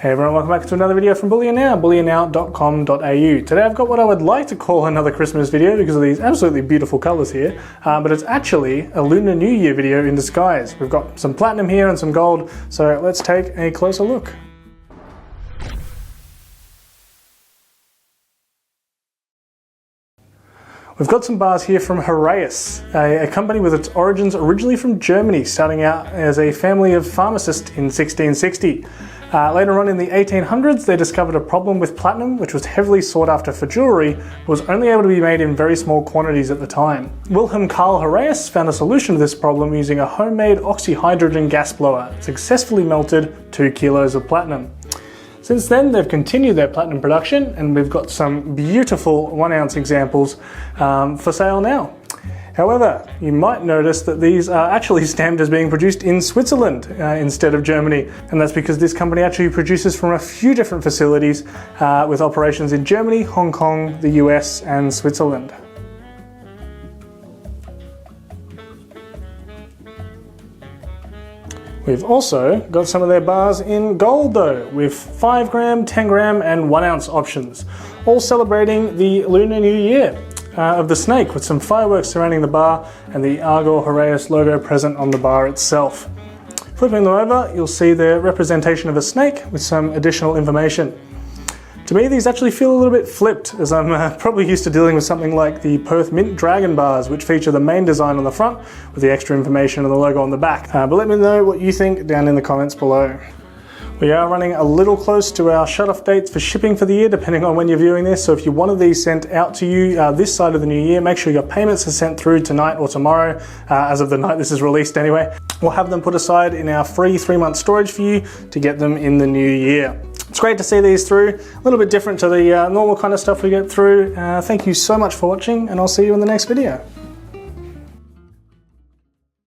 Hey everyone, welcome back to another video from Bullion Now, bullionnow.com.au. Today I've got what I would like to call another Christmas video because of these absolutely beautiful colours here, but it's actually a Lunar New Year video in disguise. We've got some platinum here and some gold, so let's take a closer look. We've got some bars here from Heraeus, a company with its origins originally from Germany, starting out as a family of pharmacists in 1660. Later on in the 1800s, they discovered a problem with platinum, which was heavily sought after for jewellery, but was only able to be made in very small quantities at the time. Wilhelm Karl Heraeus found a solution to this problem using a homemade oxyhydrogen gas blower. It successfully melted 2 kilos of platinum. Since then, they've continued their platinum production, and we've got some beautiful 1-ounce examples for sale now. However, you might notice that these are actually stamped as being produced in Switzerland instead of Germany, and that's because this company actually produces from a few different facilities with operations in Germany, Hong Kong, the US, and Switzerland. We've also got some of their bars in gold though, with 5 gram, 10 gram and 1 ounce options, all celebrating the Lunar New Year of the snake, with some fireworks surrounding the bar and the Argor Heraeus logo present on the bar itself. Flipping them over, you'll see the representation of a snake with some additional information. To me, these actually feel a little bit flipped, as I'm probably used to dealing with something like the Perth Mint Dragon bars, which feature the main design on the front with the extra information and the logo on the back. But let me know what you think down in the comments below. We are running a little close to our shut-off dates for shipping for the year, depending on when you're viewing this. So if you wanted these sent out to you this side of the new year, make sure your payments are sent through tonight or tomorrow, as of the night this is released anyway. We'll have them put aside in our free 3-month storage for you to get them in the new year. It's great to see these through, a little bit different to the normal kind of stuff we get through. Thank you so much for watching, and I'll see you in the next video.